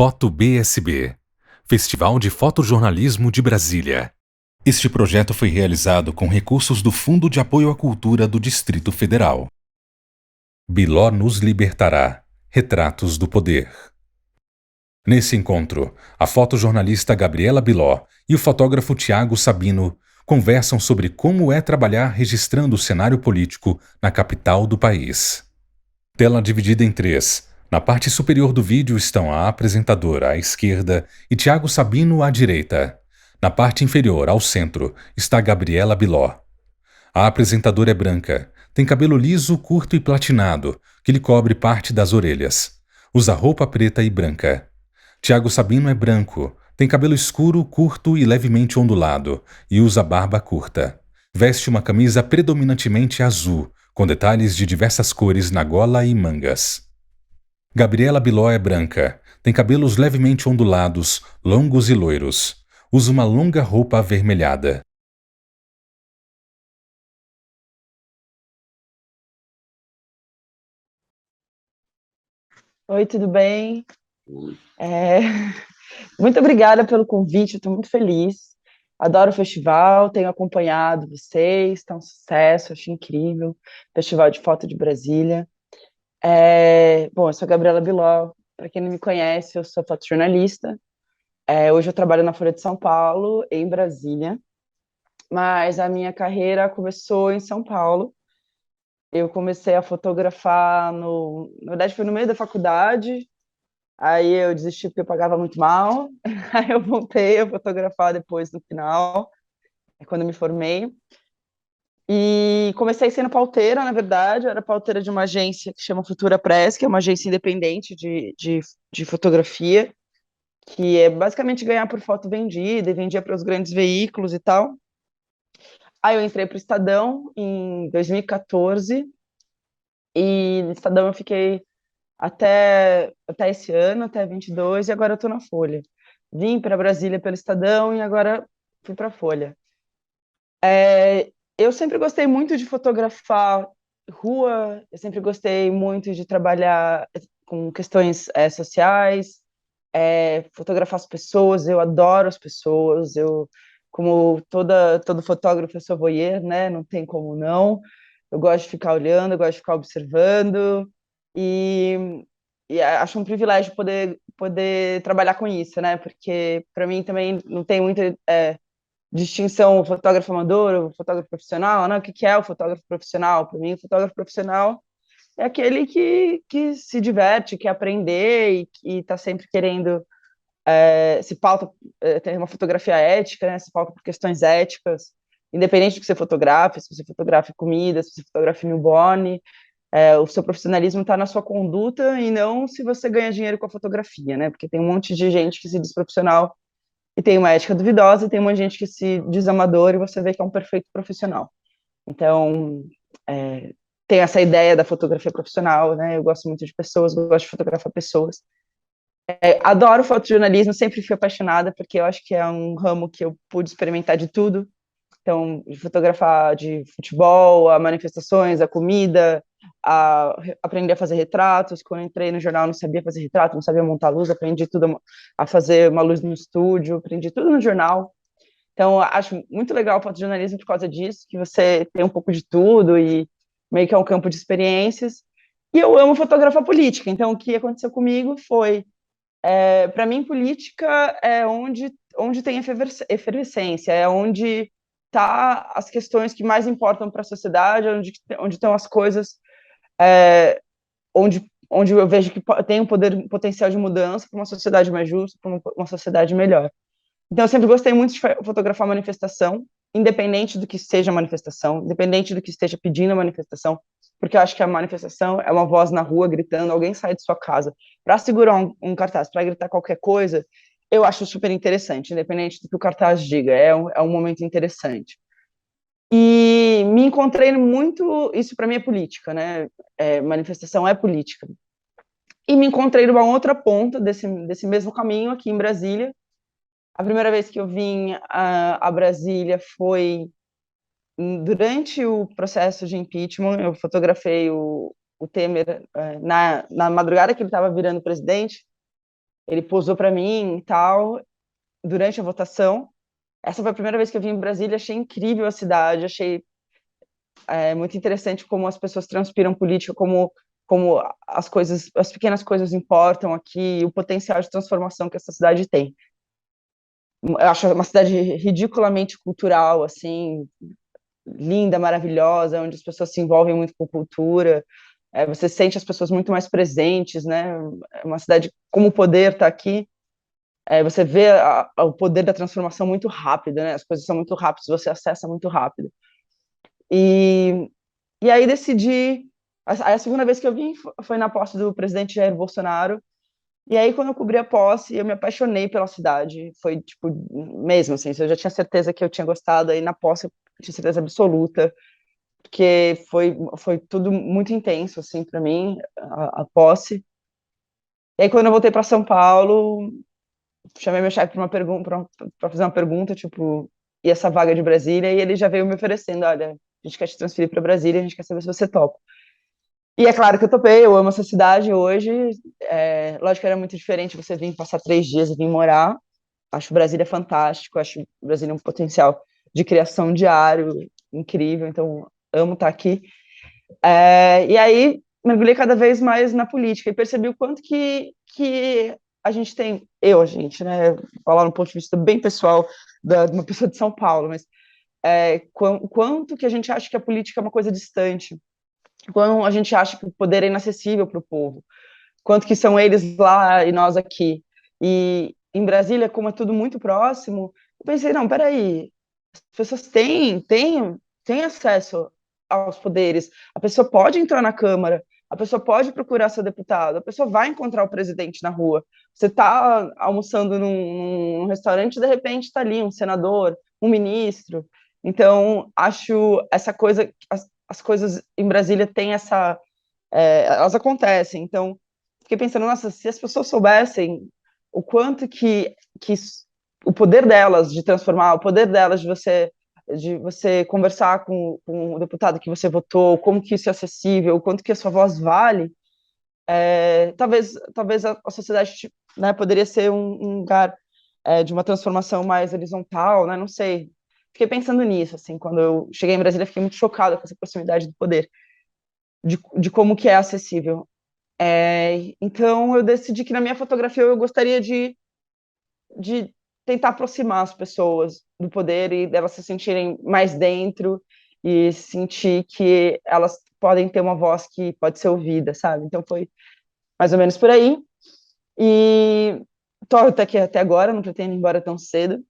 Foto BSB, Festival de Fotojornalismo de Brasília. Este projeto foi realizado com recursos do Fundo de Apoio à Cultura do Distrito Federal. Biló nos libertará. Retratos do poder. Nesse encontro, a fotojornalista Gabriela Biló e o fotógrafo Tiago Sabino conversam sobre como é trabalhar registrando o cenário político na capital do país. Tela dividida em 3. Na parte superior do vídeo estão a apresentadora à esquerda e Tiago Sabino à direita. Na parte inferior, ao centro, está Gabriela Biló. A apresentadora é branca, tem cabelo liso, curto e platinado, que lhe cobre parte das orelhas. Usa roupa preta e branca. Tiago Sabino é branco, tem cabelo escuro, curto e levemente ondulado, e usa barba curta. Veste uma camisa predominantemente azul, com detalhes de diversas cores na gola e mangas. Gabriela Biló é branca, tem cabelos levemente ondulados, longos e loiros. Usa uma longa roupa avermelhada. Oi, tudo bem? É, Muito obrigada pelo convite, estou muito feliz. Adoro o festival, tenho acompanhado vocês, está um sucesso, acho incrível. Festival de Foto de Brasília. Bom, eu sou a Gabriela Biló, para quem não me conhece, eu sou fotojornalista. Hoje eu trabalho na Folha de São Paulo, em Brasília, mas a minha carreira começou em São Paulo. Eu comecei a fotografar, na verdade foi no meio da faculdade. Aí eu desisti porque eu pagava muito mal. Aí eu voltei a fotografar depois, no final, quando eu me formei. E comecei sendo pauteira, na verdade. Eu era pauteira de uma agência que chama Futura Press, que é uma agência independente de fotografia, que é basicamente ganhar por foto vendida e vendia para os grandes veículos e tal. Aí eu entrei para o Estadão em 2014. E no Estadão eu fiquei até esse ano, até 22, e agora eu estou na Folha. Vim para Brasília pelo Estadão e agora fui para a Folha. Eu sempre gostei muito de fotografar rua, eu sempre gostei muito de trabalhar com questões sociais, fotografar as pessoas, eu adoro as pessoas, como todo fotógrafo, eu sou voyeur, né? Não tem como não. Eu gosto de ficar olhando, eu gosto de ficar observando, e, e acho um privilégio poder trabalhar com isso, né? Porque para mim também não tem muita distinção o fotógrafo amador, o fotógrafo profissional, né? O que é o fotógrafo profissional? Para mim, o fotógrafo profissional é aquele que se diverte, quer aprender e está sempre querendo se pauta, tem uma fotografia ética, né? Se pauta por questões éticas, independente do que você fotografe, se você fotografe comida, se você fotografe newborn, o seu profissionalismo está na sua conduta e não se você ganha dinheiro com a fotografia, né? Porque tem um monte de gente que se diz profissional e tem uma ética duvidosa, e tem uma gente que se diz amador e você vê que é um perfeito profissional. Então, tem essa ideia da fotografia profissional, né? Eu gosto muito de pessoas, eu gosto de fotografar pessoas. Adoro fotojornalismo, sempre fui apaixonada, porque eu acho que é um ramo que eu pude experimentar de tudo. Então, de fotografar de futebol, a manifestações, a comida, aprender a fazer retratos. Quando eu entrei no jornal, não sabia fazer retrato, não sabia montar luz, aprendi tudo a fazer uma luz no estúdio, aprendi tudo no jornal. Então, acho muito legal o fotojornalismo por causa disso, que você tem um pouco de tudo e meio que é um campo de experiências. E eu amo fotografar política, então o que aconteceu comigo foi para mim, política é onde tem efervescência, é onde tá as questões que mais importam para a sociedade, onde estão as coisas, onde eu vejo que tem um potencial de mudança para uma sociedade mais justa, para uma sociedade melhor. Então, eu sempre gostei muito de fotografar manifestação, independente do que seja a manifestação, independente do que esteja pedindo a manifestação, porque eu acho que a manifestação é uma voz na rua gritando, alguém sai de sua casa para segurar um cartaz, para gritar qualquer coisa, eu acho super interessante, independente do que o cartaz diga, é um momento interessante. E me encontrei muito, isso para mim é política, né? Manifestação é política. E me encontrei numa outra ponta desse mesmo caminho aqui em Brasília. A primeira vez que eu vim a Brasília foi durante o processo de impeachment. Eu fotografei o Temer na madrugada que ele estava virando presidente. ele posou para mim e tal, durante a votação. Essa foi a primeira vez que eu vim em Brasília, achei incrível a cidade, achei muito interessante como as pessoas transpiram política, como as coisas, as pequenas coisas importam aqui, o potencial de transformação que essa cidade tem. Eu acho uma cidade ridiculamente cultural, assim, linda, maravilhosa, onde as pessoas se envolvem muito com cultura. Você sente as pessoas muito mais presentes, né? É uma cidade, como o poder está aqui, você vê o poder da transformação muito rápido, né? As coisas são muito rápidas, você acessa muito rápido. E, e aí decidi. A segunda vez que eu vim foi na posse do presidente Jair Bolsonaro. E aí, quando eu cobri a posse, eu me apaixonei pela cidade. Foi, tipo, mesmo assim, eu já tinha certeza que eu tinha gostado. Aí, na posse, eu tinha certeza absoluta, porque foi tudo muito intenso, assim, para mim, a posse. E aí, quando eu voltei para São Paulo, chamei meu chefe para fazer uma pergunta, tipo, e essa vaga de Brasília? E ele já veio me oferecendo: olha, a gente quer te transferir para Brasília, a gente quer saber se você topa. E é claro que eu topei, eu amo essa cidade hoje. Lógico que era muito diferente você vir passar 3 dias e vir morar. Acho Brasília fantástico, acho Brasília um potencial de criação diário incrível, então amo estar aqui. E aí mergulhei cada vez mais na política e percebi o quanto que a gente tem, a gente, né, falar no ponto de vista bem pessoal de uma pessoa de São Paulo, mas quanto que a gente acha que a política é uma coisa distante, quando a gente acha que o poder é inacessível para o povo, quanto que são eles lá e nós aqui. E em Brasília, como é tudo muito próximo, eu pensei, não, peraí, as pessoas têm acesso aos poderes, a pessoa pode entrar na Câmara, a pessoa pode procurar seu deputado, a pessoa vai encontrar o presidente na rua. Você está almoçando num restaurante e de repente está ali um senador, um ministro. Então, acho essa coisa, as coisas em Brasília têm elas acontecem. Então, fiquei pensando, nossa, se as pessoas soubessem o quanto que o poder delas de transformar, o poder delas de você conversar com o deputado que você votou, como que isso é acessível, o quanto que a sua voz vale, talvez a sociedade, né, poderia ser um lugar de uma transformação mais horizontal, né, não sei. Fiquei pensando nisso, assim, quando eu cheguei em Brasília, fiquei muito chocada com essa proximidade do poder, de como que é acessível. Então, eu decidi que na minha fotografia eu gostaria de tentar aproximar as pessoas do poder e delas se sentirem mais dentro e sentir que elas podem ter uma voz que pode ser ouvida, sabe? Então, foi mais ou menos por aí. E tô até aqui até agora, não pretendo ir embora tão cedo.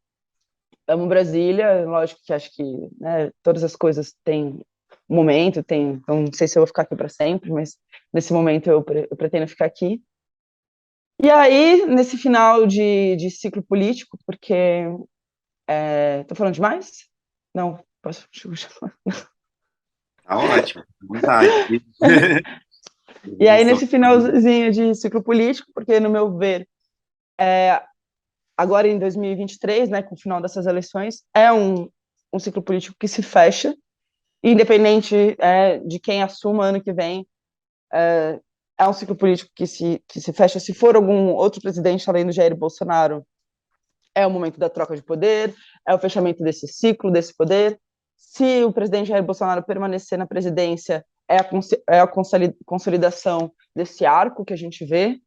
Amo Brasília, lógico que acho que, né, todas as coisas têm um momento, então não sei se eu vou ficar aqui para sempre, mas nesse momento eu pretendo ficar aqui. E aí, nesse final de ciclo político, porque tô falando demais? Não, posso. Tá ótimo, à vontade. E aí, nesse finalzinho de ciclo político, porque, no meu ver, agora em 2023, né, com o final dessas eleições, é um ciclo político que se fecha, independente de quem assuma ano que vem, é um ciclo político que se fecha. Se for algum outro presidente além do Jair Bolsonaro, é o momento da troca de poder, é o fechamento desse ciclo, desse poder. Se o presidente Jair Bolsonaro permanecer na presidência, é a consolidação desse arco que a gente vê.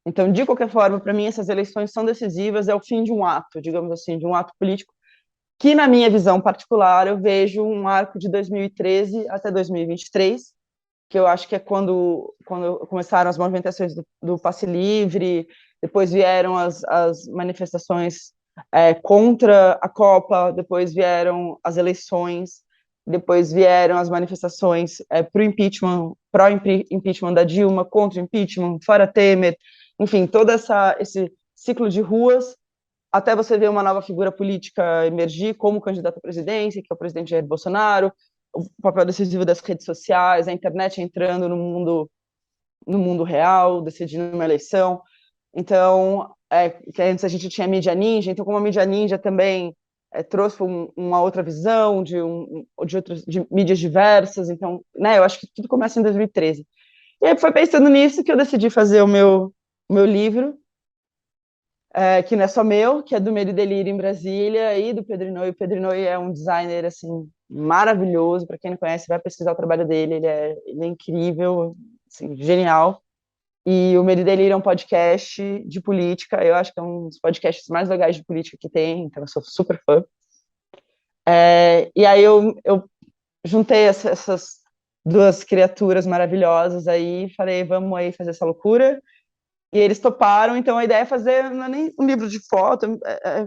Então, de qualquer forma, para mim, essas eleições são decisivas, é o fim de um ato, digamos assim, de um ato político, que, na minha visão particular, eu vejo um arco de 2013 até 2023, que eu acho que é quando começaram as movimentações do passe livre, depois vieram as manifestações contra a Copa, depois vieram as eleições, depois vieram as manifestações pró-impeachment da Dilma, contra o impeachment, fora Temer, enfim, todo esse ciclo de ruas, até você ver uma nova figura política emergir como candidato à presidência, que é o presidente Jair Bolsonaro, o papel decisivo das redes sociais, a internet entrando no mundo real, decidindo uma eleição. Então, que antes a gente tinha a mídia ninja, então como a mídia ninja também trouxe uma outra visão de mídias diversas, então, né, eu acho que tudo começa em 2013. E aí foi pensando nisso que eu decidi fazer o meu livro, que não é só meu, que é do Medo e Delírio em Brasília, e do Pedro Inouye. O Pedro Inouye é um designer, assim, maravilhoso. Para quem não conhece, vai pesquisar o trabalho dele. Ele é incrível, assim, genial. E o Medo e Delírio é um podcast de política. Eu acho que é um dos podcasts mais legais de política que tem, então eu sou super fã. E aí eu juntei essas duas criaturas maravilhosas aí, falei, vamos aí fazer essa loucura. E eles toparam, então a ideia é fazer, não é nem um livro de foto,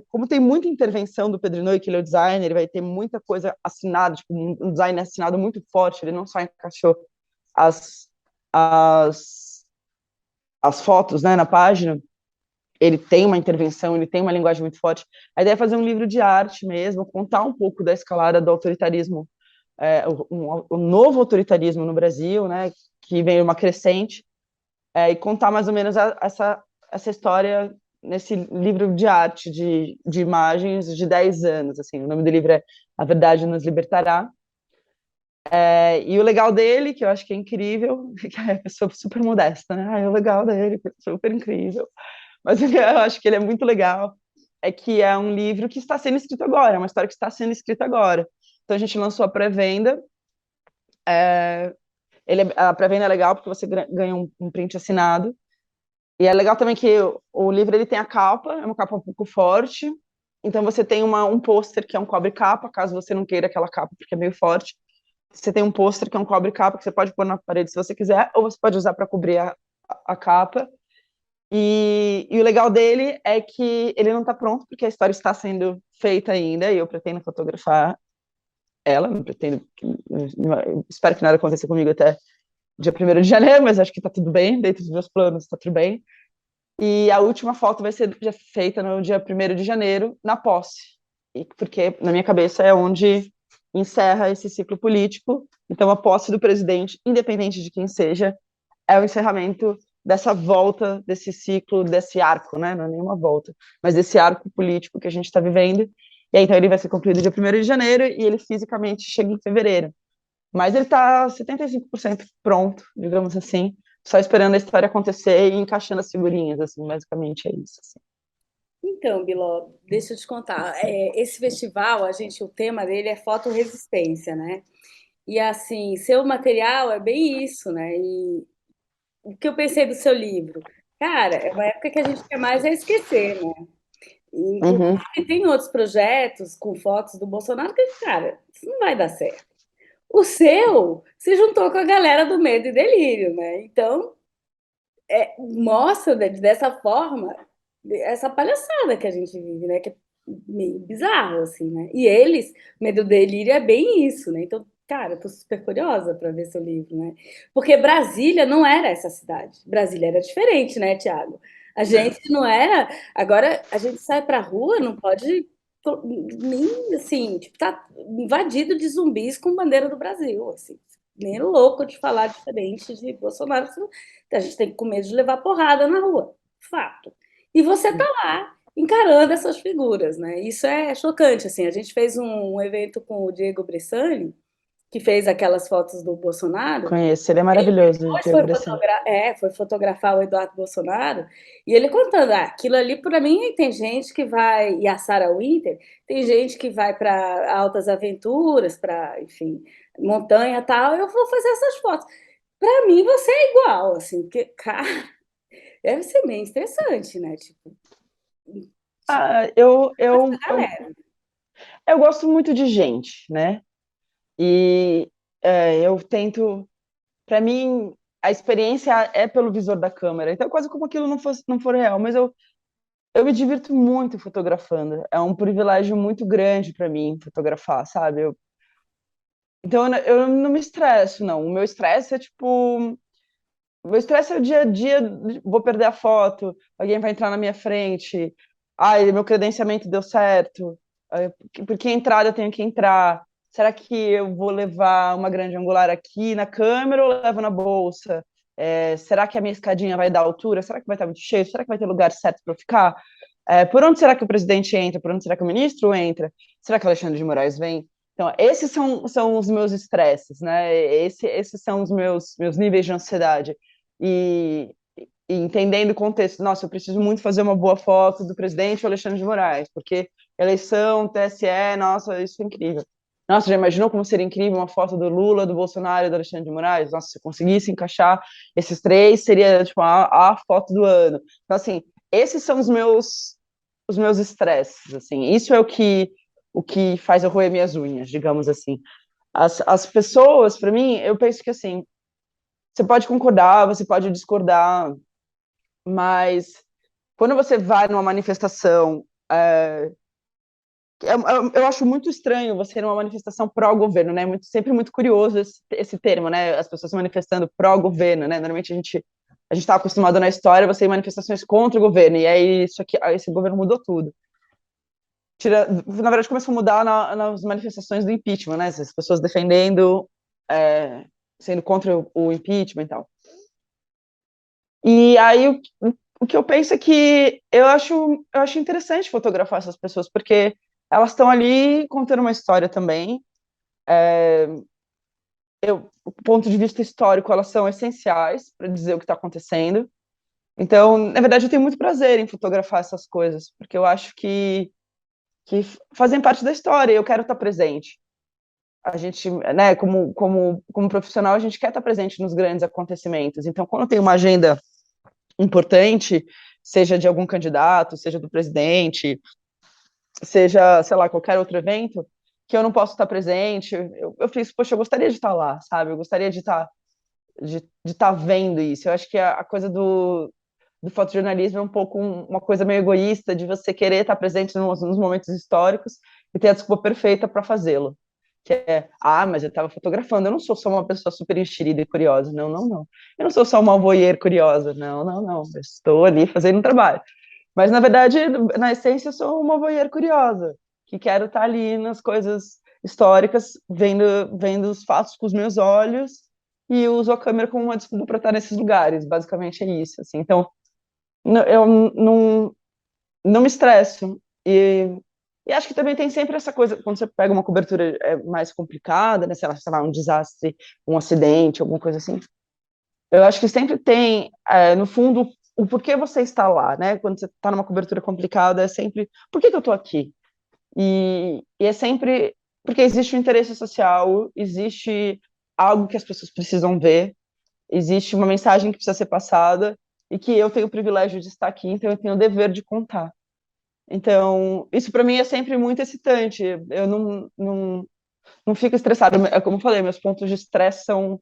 como tem muita intervenção do Pedro Inouye, que ele é o designer, ele vai ter muita coisa assinada, tipo, um design assinado muito forte, ele não só encaixou as, as, as fotos, né, na página, ele tem uma intervenção, ele tem uma linguagem muito forte. A ideia é fazer um livro de arte mesmo, contar um pouco da escalada do autoritarismo, o novo autoritarismo no Brasil, né, que vem uma crescente, e contar mais ou menos essa história nesse livro de arte, de imagens de 10 anos. Assim, o nome do livro é A Verdade Nos Libertará. E o legal dele, que eu acho que é incrível, que é a pessoa super modesta, né? O legal dele, super incrível. Mas eu acho que ele é muito legal, é que é um livro que está sendo escrito agora, é uma história que está sendo escrita agora. Então a gente lançou a pré-venda. A pré-venda é legal porque você ganha um print assinado. E é legal também que o livro ele tem a capa, é uma capa um pouco forte. Então você tem um pôster que é um cobre-capa, caso você não queira aquela capa porque é meio forte. Você tem um pôster que é um cobre-capa que você pode pôr na parede se você quiser, ou você pode usar para cobrir a capa. E o legal dele é que ele não está pronto, porque a história está sendo feita ainda, e eu pretendo fotografar ela, não pretendo, espero que nada aconteça comigo até dia 1º de janeiro, mas acho que está tudo bem, dentro dos meus planos está tudo bem. E a última foto vai ser já feita no dia 1º de janeiro, na posse, porque na minha cabeça é onde encerra esse ciclo político. Então a posse do presidente, independente de quem seja, é o encerramento dessa volta, desse ciclo, desse arco, né? Não é nenhuma volta, mas desse arco político que a gente está vivendo. E aí, então ele vai ser concluído dia 1º de janeiro e ele fisicamente chega em fevereiro. Mas ele está 75% pronto, digamos assim, só esperando a história acontecer e encaixando as figurinhas, assim, basicamente é isso. Assim. Então, Biló, deixa eu te contar. Esse festival, o tema dele é fotorresistência, né? E assim, seu material é bem isso, né? E o que eu pensei do seu livro? Cara, é uma época que a gente quer mais é esquecer, né? E, Uhum. inclusive, tem outros projetos com fotos do Bolsonaro que, cara, isso não vai dar certo. O seu se juntou com a galera do Medo e Delírio, né? Então, mostra dessa forma essa palhaçada que a gente vive, né? Que é meio bizarro, assim, né? E eles, Medo e Delírio é bem isso, né? Então, cara, eu tô super curiosa para ver seu livro, né? Porque Brasília não era essa cidade. Brasília era diferente, né, Tiago? A gente não era. Agora a gente sai pra rua, não pode nem assim, tipo, tá invadido de zumbis com bandeira do Brasil, assim. Nem louco de falar diferente de Bolsonaro. A gente tem que com medo de levar porrada na rua. Fato. E você tá lá encarando essas figuras, né? Isso é chocante, assim. A gente fez um evento com o Diego Bressani, que fez aquelas fotos do Bolsonaro. Conheço, ele é maravilhoso, o Depois Diego Bressan. foi fotografar o Eduardo Bolsonaro, e ele contando, aquilo ali para mim tem gente que vai, e a Sarah Winter, tem gente que vai para altas aventuras, para, enfim, montanha e tal, eu vou fazer essas fotos. Para mim você é igual, assim, porque, cara, deve ser meio interessante, né? Tipo, Ah, essa galera. eu gosto muito de gente, né? E eu tento, para mim, a experiência é pelo visor da câmera. Então, quase como aquilo não for real, mas eu me divirto muito fotografando. É um privilégio muito grande para mim fotografar, sabe? Então, eu não me estresso, não. O meu estresse é tipo. O meu estresse é o dia a dia, vou perder a foto, alguém vai entrar na minha frente, ai, meu credenciamento deu certo, por que entrada eu tenho que entrar? Será que eu vou levar uma grande angular aqui na câmera ou levo na bolsa? Será que a minha escadinha vai dar altura? Será que vai estar muito cheio? Será que vai ter lugar certo para eu ficar? Por onde será que o presidente entra? Por onde será que o ministro entra? Será que o Alexandre de Moraes vem? Então, esses são os meus estresses, né? Esses são os meus níveis de ansiedade. E, e entendendo o contexto, nossa, eu preciso muito fazer uma boa foto do presidente Alexandre de Moraes, porque eleição, TSE, nossa, isso é incrível. Nossa, já imaginou como seria incrível uma foto do Lula, do Bolsonaro e do Alexandre de Moraes? Nossa, se eu conseguisse encaixar esses três, seria tipo a foto do ano. Então, assim, esses são os meus estresses, assim. Isso é o que faz eu roer minhas unhas, digamos assim. As pessoas, para mim, eu penso que assim, você pode concordar, você pode discordar, mas quando você vai numa manifestação, eu acho muito estranho você ir numa manifestação pró-governo, né? Sempre muito curioso esse termo, né? As pessoas se manifestando pró-governo, né? Normalmente a gente está acostumado na história você ir em manifestações contra o governo, e aí isso aqui, esse governo mudou tudo. Na verdade, começou a mudar nas manifestações do impeachment, né? As pessoas defendendo, sendo contra o impeachment e tal. E aí o que eu penso é que eu acho interessante fotografar essas pessoas, porque elas estão ali contando uma história também. Do ponto de vista histórico, elas são essenciais para dizer o que está acontecendo. Então, na verdade, eu tenho muito prazer em fotografar essas coisas, porque eu acho que fazem parte da história e eu quero estar presente. A gente, né, como profissional, a gente quer estar presente nos grandes acontecimentos. Então, quando tem uma agenda importante, seja de algum candidato, seja do presidente, seja, sei lá, qualquer outro evento, que eu não posso estar presente, eu fiz, poxa, eu gostaria de estar lá, sabe? Eu gostaria de estar vendo isso. Eu acho que a coisa do fotojornalismo é um pouco uma coisa meio egoísta, de você querer estar presente nos momentos históricos e ter a desculpa perfeita para fazê-lo. Que é, mas eu estava fotografando, eu não sou só uma pessoa super enxerida e curiosa, não, não, não. Eu não sou só uma voyeur curiosa, não, não, não. Eu estou ali fazendo um trabalho. Mas, na verdade, na essência, eu sou uma voyeur curiosa, que quero estar ali nas coisas históricas, vendo os fatos com os meus olhos, e uso a câmera como uma desculpa para estar nesses lugares. Basicamente é isso. Assim. Então, eu não me estresso. E acho que também tem sempre essa coisa, quando você pega uma cobertura mais complicada, né, sei lá, um desastre, um acidente, alguma coisa assim, eu acho que sempre tem, no fundo, o porquê você está lá, né? Quando você está numa cobertura complicada, é sempre, por que eu estou aqui? E é sempre porque existe um interesse social, existe algo que as pessoas precisam ver, existe uma mensagem que precisa ser passada, e que eu tenho o privilégio de estar aqui, então eu tenho o dever de contar. Então, isso para mim é sempre muito excitante. Eu não fico estressada. É como eu falei, meus pontos de estresse são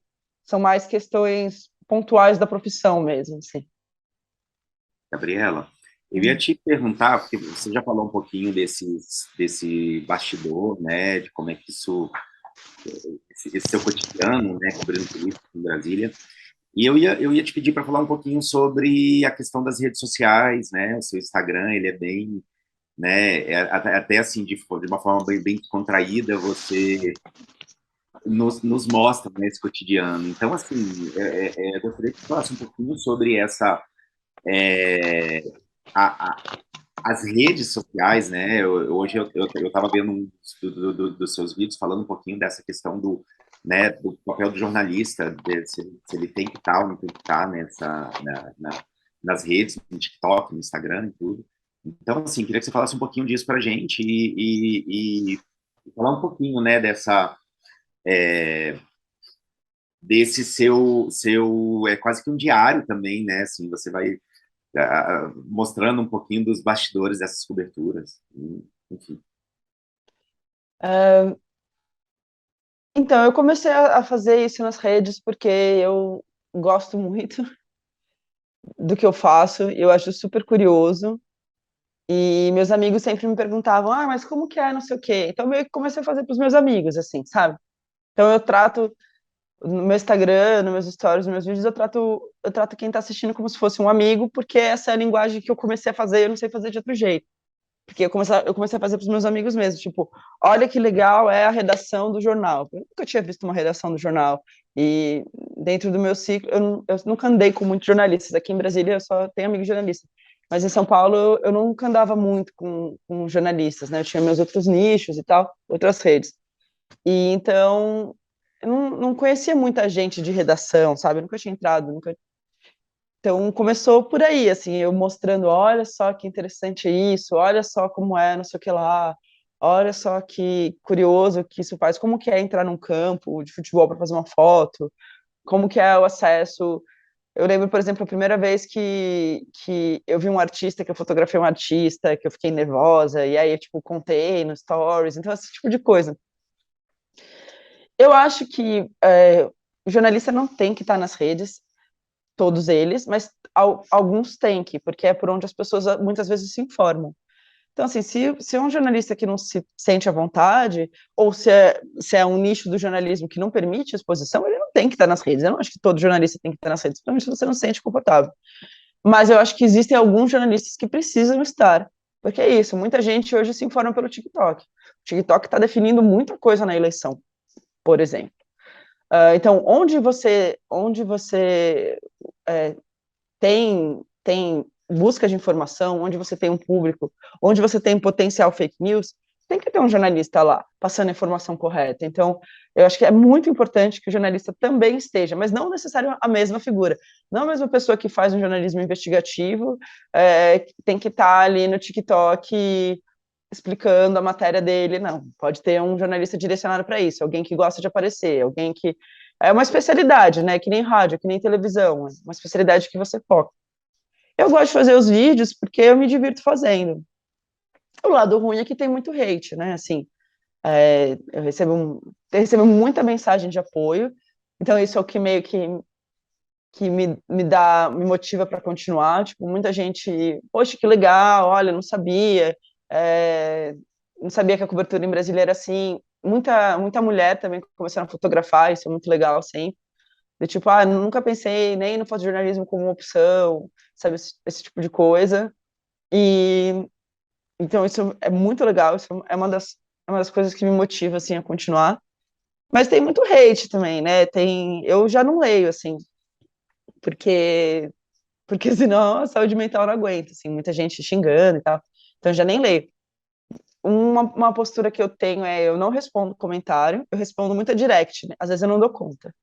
mais questões pontuais da profissão mesmo, assim. Gabriela, eu ia te perguntar, porque você já falou um pouquinho desse bastidor, né, de como é que isso, esse seu cotidiano, né, cobrindo política em Brasília, e eu ia te pedir para falar um pouquinho sobre a questão das redes sociais, né, o seu Instagram, ele é bem, né, até assim, de uma forma bem descontraída, você nos mostra, né, esse cotidiano. Então, assim, eu gostaria que você falasse um pouquinho sobre essa, a, as redes sociais, né? Hoje eu estava vendo um dos seus vídeos falando um pouquinho dessa questão do, né, do papel do jornalista, se ele tem que estar ou não tem que estar nas redes, no TikTok, no Instagram e tudo. Então, assim, queria que você falasse um pouquinho disso para a gente e falar um pouquinho, né, desse seu é quase que um diário também, né? Assim, você vai mostrando um pouquinho dos bastidores dessas coberturas, enfim. Então, eu comecei a fazer isso nas redes porque eu gosto muito do que eu faço, eu acho super curioso, e meus amigos sempre me perguntavam, mas como que é, não sei o quê. Então, eu meio que comecei a fazer para os meus amigos, assim, sabe? Então, eu trato no meu Instagram, nos meus stories, nos meus vídeos, eu trato quem está assistindo como se fosse um amigo, porque essa é a linguagem que eu comecei a fazer, eu não sei fazer de outro jeito. Porque eu comecei a fazer para os meus amigos mesmo, tipo, olha que legal é a redação do jornal. Eu nunca tinha visto uma redação do jornal. E dentro do meu ciclo, eu nunca andei com muitos jornalistas. Aqui em Brasília eu só tenho amigos jornalistas. Mas em São Paulo eu nunca andava muito com jornalistas, né? Eu tinha meus outros nichos e tal, outras redes. E então eu não conhecia muita gente de redação, sabe? Eu nunca tinha entrado, nunca. Então, começou por aí, assim, eu mostrando, olha só que interessante isso, olha só como é, não sei o que lá, olha só que curioso que isso faz, como que é entrar num campo de futebol para fazer uma foto, como que é o acesso. Eu lembro, por exemplo, a primeira vez que eu vi um artista, que eu fotografei um artista, que eu fiquei nervosa, e aí eu, tipo, contei no stories, então esse tipo de coisa. Eu acho que o jornalista não tem que estar nas redes, todos eles, mas alguns têm que, porque é por onde as pessoas muitas vezes se informam. Então, assim, se é um jornalista que não se sente à vontade, ou se é um nicho do jornalismo que não permite exposição, ele não tem que estar nas redes. Eu não acho que todo jornalista tem que estar nas redes, principalmente se você não se sente confortável. Mas eu acho que existem alguns jornalistas que precisam estar, porque é isso, muita gente hoje se informa pelo TikTok. O TikTok está definindo muita coisa na eleição, por exemplo. Então, onde você tem busca de informação, onde você tem um público, onde você tem potencial fake news, tem que ter um jornalista lá, passando a informação correta. Então, eu acho que é muito importante que o jornalista também esteja, mas não necessariamente a mesma figura. Não a mesma pessoa que faz um jornalismo investigativo tem que estar ali no TikTok explicando a matéria dele, não. Pode ter um jornalista direcionado para isso, alguém que gosta de aparecer, alguém que... É uma especialidade, né? Que nem rádio, que nem televisão, é uma especialidade que você foca. Eu gosto de fazer os vídeos porque eu me divirto fazendo. O lado ruim é que tem muito hate, né? Assim, eu recebo muita mensagem de apoio, então isso é o que meio que me motiva para continuar. Tipo, muita gente, poxa, que legal, olha, não sabia que a cobertura em Brasília era assim. Muita mulher também começando a fotografar, isso é muito legal sempre. De tipo, nunca pensei nem no fotojornalismo como uma opção, sabe, esse tipo de coisa. E então isso é muito legal, isso é uma das coisas que me motiva assim a continuar. Mas tem muito hate também, né? Eu já não leio assim, porque senão a saúde mental não aguenta, assim, muita gente xingando e tal. Então eu já nem leio. Uma postura que eu tenho é eu não respondo comentário, eu respondo muita direct, né? Às vezes eu não dou conta.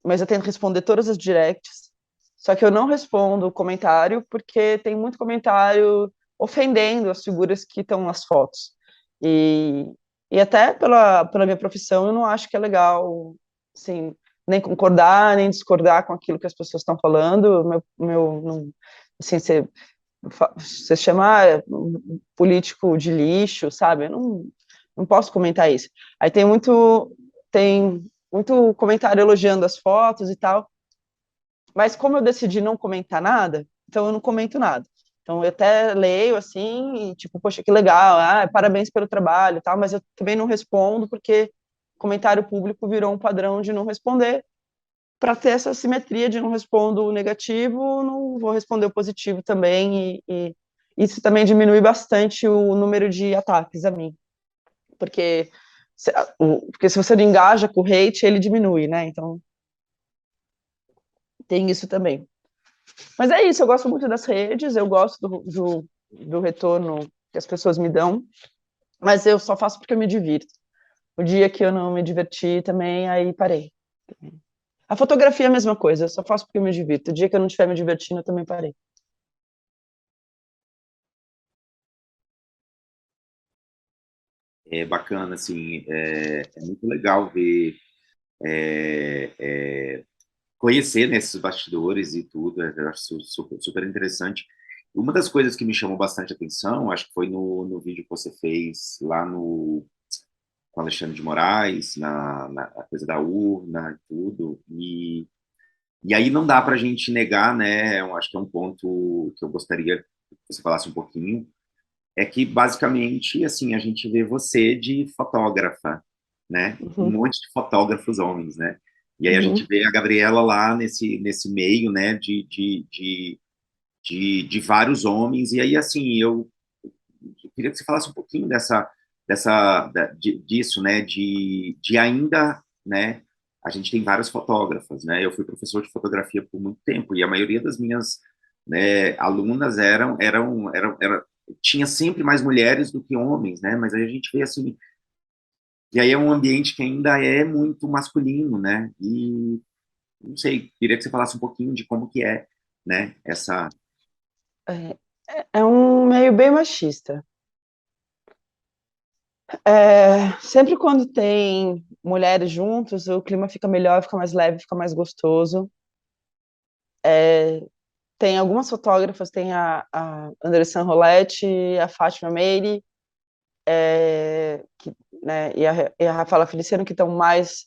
Mas eu tento responder todas as directs. Só que eu não respondo comentário porque tem muito comentário ofendendo as figuras que estão nas fotos. E, e até pela minha profissão, eu não acho que é legal, assim, nem concordar, nem discordar com aquilo que as pessoas estão falando. Não, assim, você chamar um político de lixo, sabe? Eu não posso comentar isso. Aí tem muito comentário elogiando as fotos e tal, mas como eu decidi não comentar nada, então eu não comento nada. Então eu até leio assim, e tipo, poxa, que legal, parabéns pelo trabalho e tal, mas eu também não respondo porque comentário público virou um padrão de não responder. Para ter essa simetria de não respondo o negativo, não vou responder o positivo também, e isso também diminui bastante o número de ataques a mim, porque porque se você não engaja com o hate, ele diminui, né? Então tem isso também. Mas é isso, eu gosto muito das redes, eu gosto do retorno que as pessoas me dão, mas eu só faço porque eu me divirto. O dia que eu não me diverti também, aí parei. A fotografia é a mesma coisa, eu só faço porque eu me divirto. O dia que eu não estiver me divertindo, eu também parei. É bacana, assim, é muito legal ver, é, é, conhecer, né, esses bastidores e tudo, eu acho super, super interessante. Uma das coisas que me chamou bastante atenção, acho que foi no vídeo que você fez lá no com Alexandre de Moraes, na coisa da urna e tudo, e aí não dá para a gente negar, né, eu acho que é um ponto que eu gostaria que você falasse um pouquinho, é que basicamente, assim, a gente vê você de fotógrafa, né, um Uhum, monte de fotógrafos homens, né, e aí a gente uhum. vê a Gabriela lá nesse meio, né, de vários homens, e aí, assim, eu queria que você falasse um pouquinho disso, né, de ainda, né, a gente tem várias fotógrafas, né, eu fui professor de fotografia por muito tempo, e a maioria das minhas, né, alunas tinha sempre mais mulheres do que homens, né, mas aí a gente vê, assim, e aí é um ambiente que ainda é muito masculino, né, e, não sei, queria que você falasse um pouquinho de como que é né? Essa... É um meio bem machista. Sempre quando tem mulheres juntos, o clima fica melhor, fica mais leve, fica mais gostoso. Tem algumas fotógrafas, tem a Andressa Roletti, a Fátima Meire, né, e a Rafaela Feliciano, que estão mais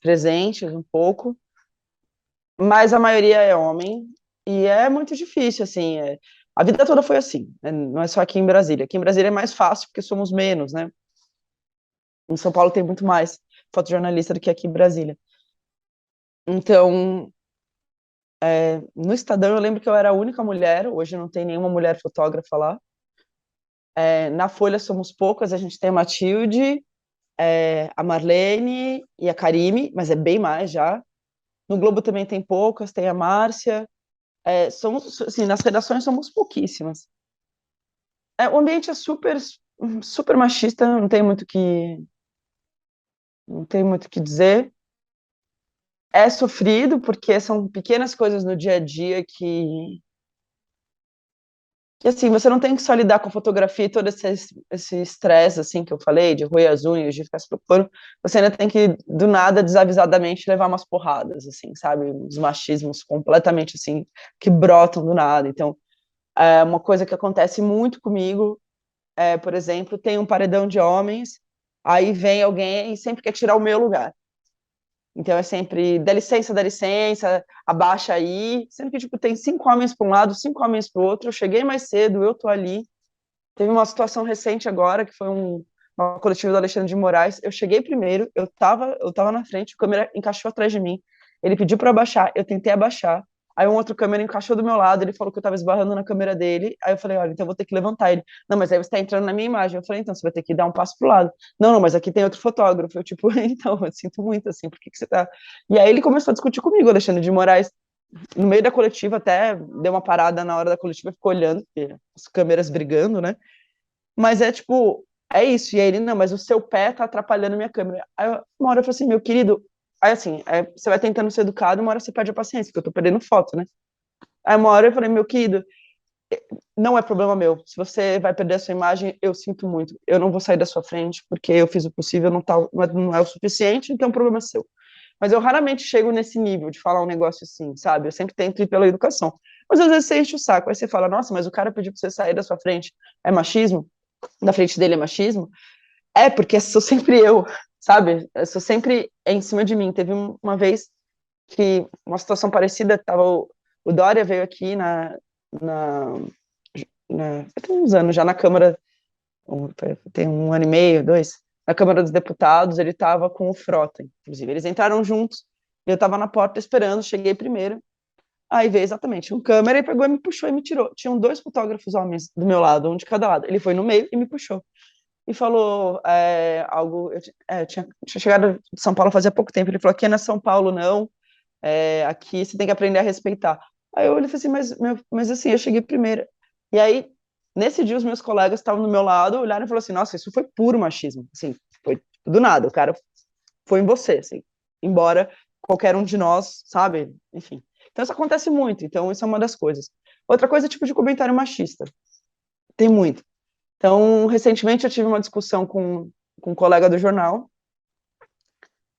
presentes um pouco, mas a maioria é homem, e é muito difícil, assim, a vida toda foi assim, né, não é só aqui em Brasília. Aqui em Brasília é mais fácil, porque somos menos, né? Em São Paulo tem muito mais fotojornalista do que aqui em Brasília. Então, no Estadão eu lembro que eu era a única mulher, hoje não tem nenhuma mulher fotógrafa lá. Na Folha somos poucas, a gente tem a Matilde, a Marlene e a Karime, mas é bem mais já. No Globo também tem poucas, tem a Márcia. Somos, assim, nas redações somos pouquíssimas. O ambiente é super, super machista, não tem muito o que dizer. É sofrido, porque são pequenas coisas no dia a dia que assim, você não tem que só lidar com a fotografia e todo esse estresse, assim, que eu falei, de roer as unhas, de ficar se preocupando, você ainda tem que, do nada, desavisadamente, levar umas porradas, assim, sabe? Uns machismos completamente, assim, que brotam do nada. Então, uma coisa que acontece muito comigo, por exemplo, tem um paredão de homens, aí vem alguém e sempre quer tirar o meu lugar. Então é sempre, dá licença, abaixa aí. Sendo que, tipo, tem 5 homens para um lado, 5 homens para o outro. Eu cheguei mais cedo, eu tô ali. Teve uma situação recente agora, que foi uma coletiva do Alexandre de Moraes. Eu cheguei primeiro, eu tava na frente, o câmera encaixou atrás de mim. Ele pediu para abaixar, eu tentei abaixar. Aí um outro câmera encaixou do meu lado, ele falou que eu tava esbarrando na câmera dele. Aí eu falei, olha, então eu vou ter que levantar ele. Não, mas aí você tá entrando na minha imagem. Eu falei, então você vai ter que dar um passo pro lado. Não, não, mas aqui tem outro fotógrafo. Eu, tipo, então, eu sinto muito, assim, por que você tá... E aí ele começou a discutir comigo, Alexandre de Moraes. No meio da coletiva, até deu uma parada na hora da coletiva, ficou olhando, porque as câmeras brigando, né? Mas é tipo, é isso. E aí ele, não, mas o seu pé tá atrapalhando a minha câmera. Aí uma hora eu falei assim, meu querido, aí assim, você vai tentando ser educado, uma hora você perde a paciência, porque eu tô perdendo foto, né? Aí uma hora eu falei, meu querido, não é problema meu. Se você vai perder a sua imagem, eu sinto muito. Eu não vou sair da sua frente, porque eu fiz o possível, não é o suficiente, então o problema é seu. Mas eu raramente chego nesse nível de falar um negócio assim, sabe? Eu sempre tento ir pela educação. Mas às vezes você enche o saco, aí você fala, nossa, mas o cara pediu pra você sair da sua frente, é machismo? Da frente dele é machismo? Porque sou sempre eu, sabe? Eu sou sempre em cima de mim. Teve uma vez que uma situação parecida, o Dória veio aqui na, tem uns anos já na Câmara, tem 1 ano e meio, 2, na Câmara dos Deputados, ele estava com o Frota, inclusive. Eles entraram juntos, eu estava na porta esperando, cheguei primeiro, aí veio exatamente um câmera e pegou e me puxou e me tirou. Tinham 2 fotógrafos homens do meu lado, um de cada lado. Ele foi no meio e me puxou. E falou algo. Eu tinha chegado de São Paulo fazia pouco tempo. Ele falou: aqui não é São Paulo, não. Aqui você tem que aprender a respeitar. Aí eu olhei e falei assim: mas assim, eu cheguei primeiro. E aí, nesse dia, os meus colegas estavam do meu lado, olharam e falaram assim: nossa, isso foi puro machismo. Assim, foi do nada. O cara foi em você, assim. Embora qualquer um de nós, sabe? Enfim. Então, isso acontece muito. Então, isso é uma das coisas. Outra coisa é tipo de comentário machista. Tem muito. Então, recentemente eu tive uma discussão com um colega do jornal,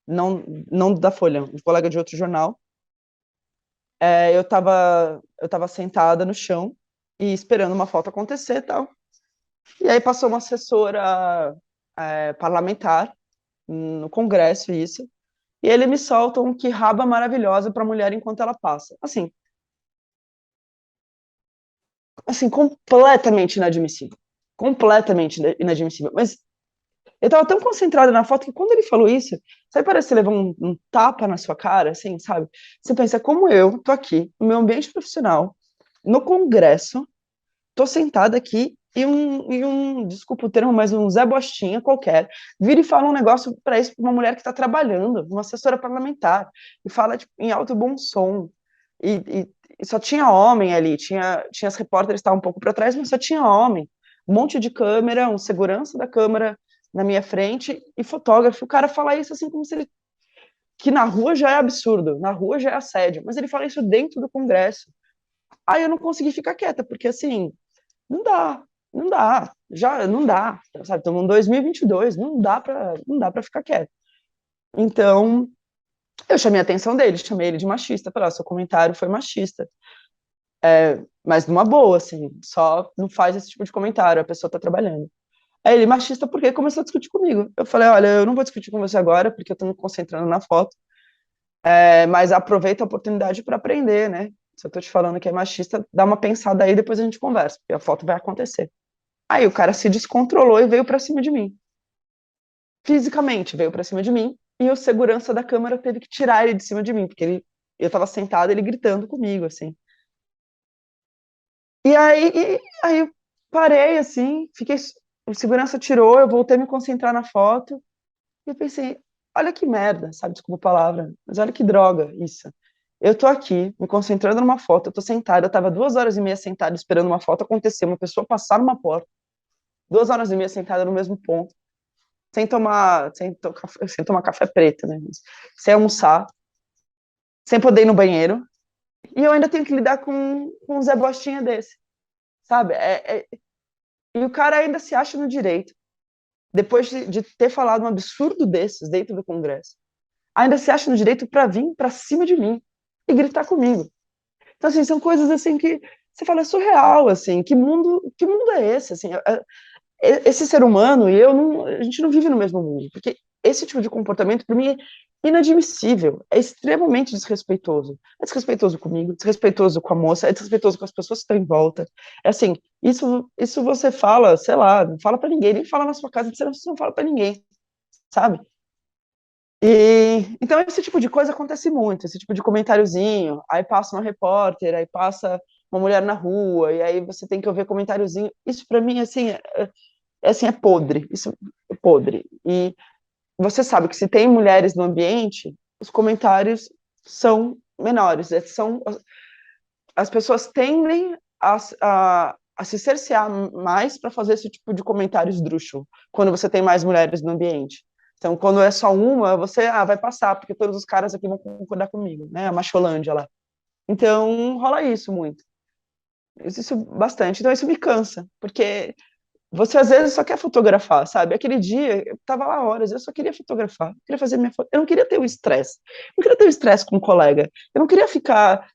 não da Folha, um colega de outro jornal. Eu tava sentada no chão e esperando uma foto acontecer e tal. E aí passou uma assessora parlamentar no Congresso, isso, e ele me solta um que raba maravilhosa para a mulher enquanto ela passa. Assim, completamente inadmissível. Completamente inadmissível. Mas eu estava tão concentrada na foto que quando ele falou isso, sabe, parece que você levou um tapa na sua cara, assim, sabe? Você pensa, como eu tô aqui, no meu ambiente profissional, no Congresso, tô sentada aqui desculpa o termo, mas um Zé Bostinha qualquer, vira e fala um negócio para isso, pra uma mulher que está trabalhando, uma assessora parlamentar, e fala tipo, em alto e bom som. E só tinha homem ali, tinha as repórteres que estavam um pouco para trás, mas só tinha homem. Um monte de câmera, um segurança da câmera na minha frente e fotógrafo. O cara fala isso assim como se ele que na rua já é absurdo, na rua já é assédio, mas ele fala isso dentro do Congresso. Aí eu não consegui ficar quieta, porque assim, não dá, não dá, já não dá, sabe? Estamos em 2022, não dá para ficar quieta. Então, eu chamei a atenção dele, chamei ele de machista, falei, seu comentário foi machista. Mas numa boa, assim, só não faz esse tipo de comentário, a pessoa tá trabalhando. Aí ele, machista, porque começou a discutir comigo. Eu falei, olha, eu não vou discutir com você agora, porque eu tô me concentrando na foto, mas aproveita a oportunidade para aprender, né? Se eu tô te falando que é machista, dá uma pensada aí, depois a gente conversa, porque a foto vai acontecer. Aí o cara se descontrolou e veio para cima de mim. Fisicamente veio para cima de mim, e o segurança da câmera teve que tirar ele de cima de mim, porque eu tava sentada, ele gritando comigo, assim. E aí eu parei, assim, o segurança tirou, eu voltei a me concentrar na foto, e eu pensei, olha que merda, sabe, desculpa a palavra, mas olha que droga isso. Eu tô aqui, me concentrando numa foto, eu tô sentada, eu tava 2 horas e meia sentada esperando uma foto acontecer, uma pessoa passar numa porta, 2 horas e meia sentada no mesmo ponto, sem tomar café preto, né, sem almoçar, sem poder ir no banheiro, e eu ainda tenho que lidar com um Zé Bostinha desse, sabe? E o cara ainda se acha no direito, depois de ter falado um absurdo desses dentro do Congresso, ainda se acha no direito para vir para cima de mim e gritar comigo. Então, assim, são coisas assim que você fala, é surreal, assim, que mundo é esse, assim, esse ser humano e eu, não, a gente não vive no mesmo mundo, porque esse tipo de comportamento, para mim, é inadmissível, é extremamente desrespeitoso. É desrespeitoso comigo, desrespeitoso com a moça, é desrespeitoso com as pessoas que estão em volta. É assim, isso você fala, sei lá, não fala para ninguém, nem fala na sua casa, você não fala para ninguém, sabe? Então esse tipo de coisa acontece muito, esse tipo de comentáriozinho, aí passa uma repórter, aí passa uma mulher na rua, e aí você tem que ouvir comentáriozinho. Isso para mim, assim, é podre, isso é podre. E você sabe que se tem mulheres no ambiente, os comentários são menores, as pessoas tendem a se cercear mais para fazer esse tipo de comentário esdrúxulo, quando você tem mais mulheres no ambiente. Então, quando é só uma, você vai passar, porque todos os caras aqui vão concordar comigo, né? A Macholândia lá. Então, rola isso muito. Isso bastante. Então, isso me cansa, porque você às vezes só quer fotografar, sabe? Aquele dia eu tava lá horas, eu só queria fotografar, eu queria fazer minha foto, eu não queria ter o estresse, não queria ter o estresse com um colega, eu não queria ficar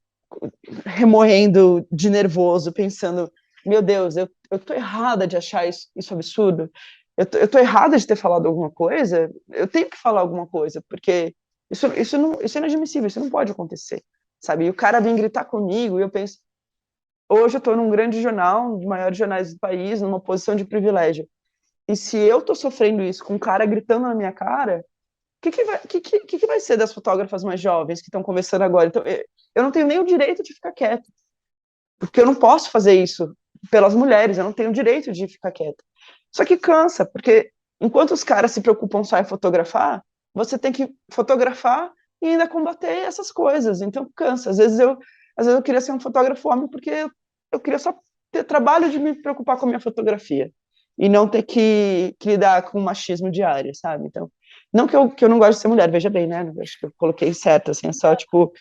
remoendo de nervoso, pensando, meu Deus, eu tô errada de achar isso absurdo, eu tô errada de ter falado alguma coisa, eu tenho que falar alguma coisa, porque isso é inadmissível, isso não pode acontecer, sabe? E o cara vem gritar comigo e eu penso, hoje eu estou num grande jornal, um dos maiores jornais do país, numa posição de privilégio. E se eu estou sofrendo isso com um cara gritando na minha cara, o que vai ser das fotógrafas mais jovens que estão começando agora? Então, eu não tenho nem o direito de ficar quieta, porque eu não posso fazer isso pelas mulheres, eu não tenho o direito de ficar quieta. Só que cansa, porque enquanto os caras se preocupam só em fotografar, você tem que fotografar e ainda combater essas coisas. Então cansa. Às vezes eu queria ser um fotógrafo homem porque eu queria só ter trabalho de me preocupar com a minha fotografia e não ter que lidar com o machismo diário, sabe? Então, não que eu não gosto de ser mulher, veja bem, né? Acho que eu coloquei certo, assim, é só tipo.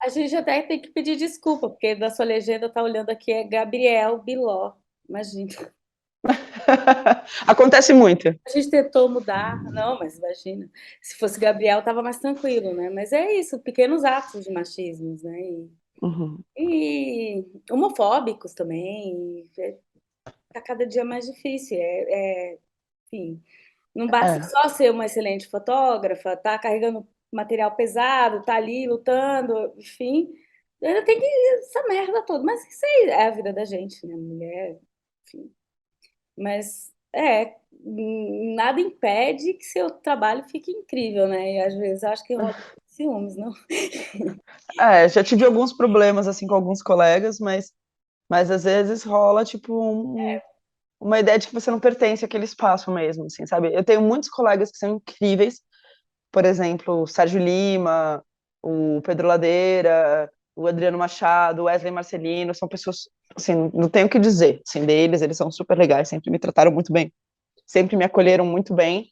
A gente até tem que pedir desculpa, porque da sua legenda tá olhando aqui é Gabriel Biló. Imagina. Acontece muito. A gente tentou mudar, não, mas imagina. Se fosse Gabriel, tava mais tranquilo, né? Mas é isso, pequenos atos de machismos, né? Uhum. E homofóbicos também. Tá cada dia mais difícil. Enfim, não basta É. só ser uma excelente fotógrafa, tá carregando material pesado, tá ali lutando, enfim. Ainda tem que essa merda toda. Mas isso aí é a vida da gente, né? Mulher, enfim. Mas nada impede que seu trabalho fique incrível, né? E às vezes eu acho que rola ciúmes, não? Já tive alguns problemas assim com alguns colegas, mas às vezes rola tipo uma ideia de que você não pertence àquele espaço mesmo, assim, sabe? Eu tenho muitos colegas que são incríveis, por exemplo, o Sérgio Lima, o Pedro Ladeira, o Adriano Machado, o Wesley Marcelino, são pessoas, assim, não tenho o que dizer, assim, deles, eles são super legais, sempre me trataram muito bem, sempre me acolheram muito bem,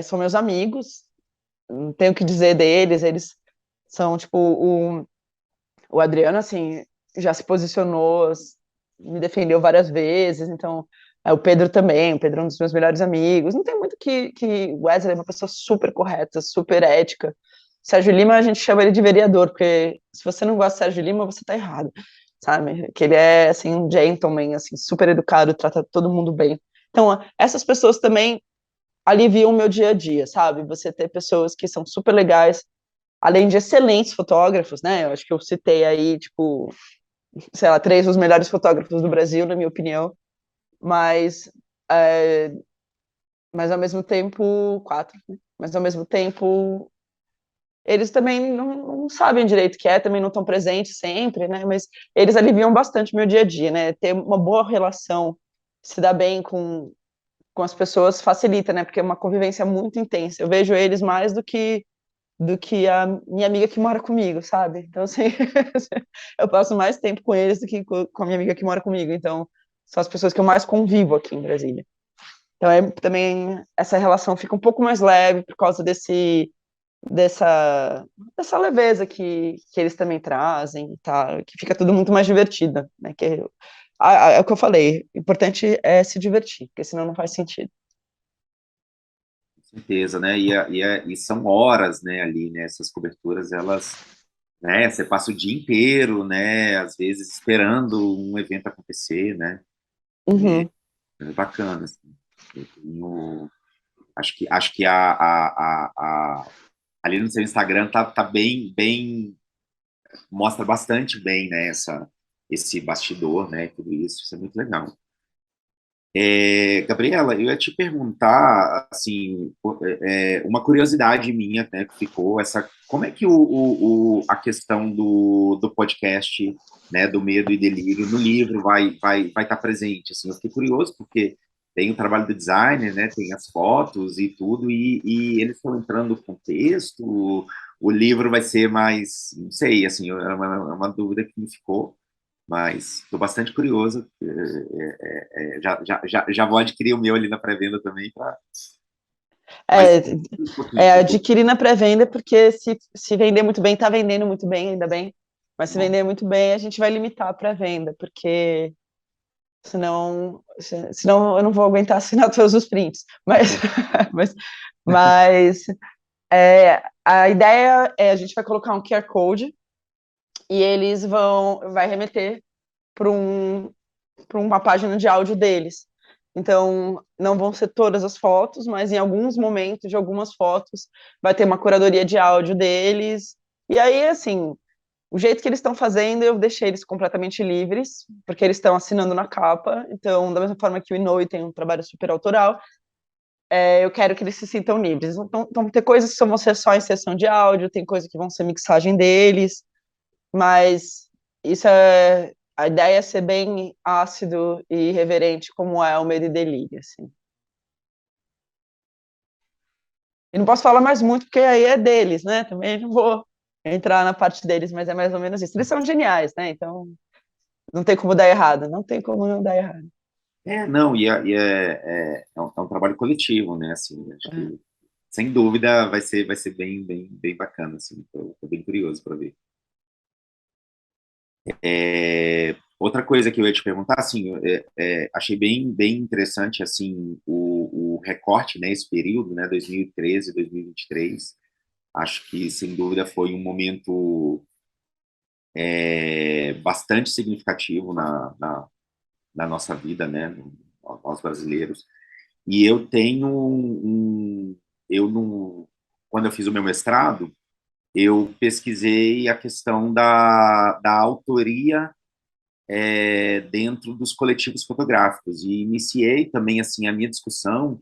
são meus amigos, não tenho o que dizer deles, eles são, tipo, o Adriano, assim, já se posicionou, me defendeu várias vezes, então, o Pedro também, o Pedro é um dos meus melhores amigos, não tem muito que o Wesley é uma pessoa super correta, super ética. Sérgio Lima, a gente chama ele de vereador, porque se você não gosta de Sérgio Lima, você tá errado, sabe? Que ele é, assim, um gentleman, assim, super educado, trata todo mundo bem. Então, essas pessoas também aliviam o meu dia a dia, sabe? Você ter pessoas que são super legais, além de excelentes fotógrafos, né? Eu acho que eu citei aí, tipo, sei lá, 3 dos melhores fotógrafos do Brasil, na minha opinião, mas, é, mas ao mesmo tempo, 4, né? Mas ao mesmo tempo, eles também não sabem direito o que é, também não estão presentes sempre, né? Mas eles aliviam bastante o meu dia a dia, né? Ter uma boa relação, se dar bem com as pessoas facilita, né? Porque é uma convivência muito intensa. Eu vejo eles mais do que a minha amiga que mora comigo, sabe? Então, assim, eu passo mais tempo com eles do que com a minha amiga que mora comigo. Então, são as pessoas que eu mais convivo aqui em Brasília. Então, também essa relação fica um pouco mais leve por causa dessa, dessa leveza que eles também trazem, tá? Que fica tudo muito mais divertido, né? É o que eu falei, o importante é se divertir, porque senão não faz sentido. Com certeza, né? E são horas, né, ali, né? Essas coberturas, elas, né? Você passa o dia inteiro, né? Às vezes esperando um evento acontecer, né? Uhum. É bacana, assim. Eu acho que ali no seu Instagram tá bem, mostra bastante bem, né? Esse bastidor, né? Tudo isso é muito legal. Gabriela, eu ia te perguntar, assim, uma curiosidade minha, né, que ficou, como é que a questão do podcast, né, do Medo e Delírio no livro vai estar presente, assim, eu fiquei curioso porque tem o trabalho do designer, né, tem as fotos e tudo, e eles estão entrando no contexto, o livro vai ser mais, não sei, assim, é uma dúvida que me ficou, mas estou bastante curioso. Já vou adquirir o meu ali na pré-venda também. Mas É, um pouquinho. adquirir na pré-venda, porque se vender muito bem, está vendendo muito bem, ainda bem. Mas se Bom, vender muito bem, a gente vai limitar a pré-venda, porque senão eu não vou aguentar assinar todos os prints. Mas, mas a ideia é a gente vai colocar um QR Code e eles vai remeter para uma página de áudio deles. Então, não vão ser todas as fotos, mas em alguns momentos de algumas fotos vai ter uma curadoria de áudio deles. E aí, assim, o jeito que eles estão fazendo, eu deixei eles completamente livres, porque eles estão assinando na capa. Então, da mesma forma que o Inoue tem um trabalho super autoral, eu quero que eles se sintam livres. Então, tem coisas que vão ser só em sessão de áudio, tem coisas que vão ser mixagem deles, mas a ideia é ser bem ácido e irreverente, como é o Medo e Delírio, assim. E não posso falar mais muito, porque aí é deles, né? Também não vou entrar na parte deles, mas é mais ou menos isso. Eles são geniais, né? Então, não tem como dar errado, não tem como não dar errado. não, é um trabalho coletivo, né? Assim, acho que, sem dúvida, vai ser bem bacana, assim. Tô bem curioso para ver. Outra coisa que eu ia te perguntar, assim, achei bem interessante, assim, o recorte, né? Esse período, né? 2013, 2023. Acho que, sem dúvida, foi um momento bastante significativo na nossa vida, né, nós brasileiros. E eu tenho eu não, quando eu fiz o meu mestrado, eu pesquisei a questão da autoria dentro dos coletivos fotográficos e iniciei também assim a minha discussão.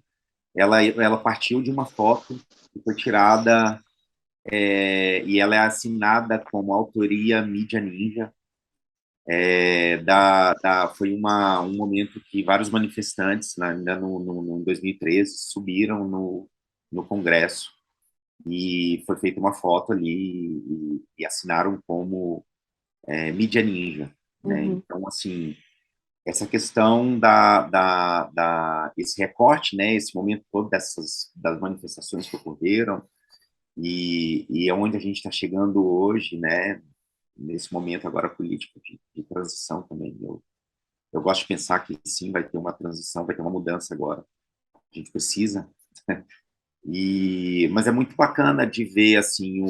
Ela partiu de uma foto que foi tirada e ela é assinada como autoria Mídia Ninja. Foi um momento que vários manifestantes, né, ainda no 2013, subiram no Congresso e foi feita uma foto ali e assinaram como Mídia Ninja. Né? Uhum. Então, assim, essa questão esse recorte, né, esse momento todo das manifestações que ocorreram, e é onde a gente está chegando hoje, né, nesse momento agora político de transição também. Eu gosto de pensar que sim, vai ter uma transição, vai ter uma mudança agora. A gente precisa. Mas é muito bacana de ver assim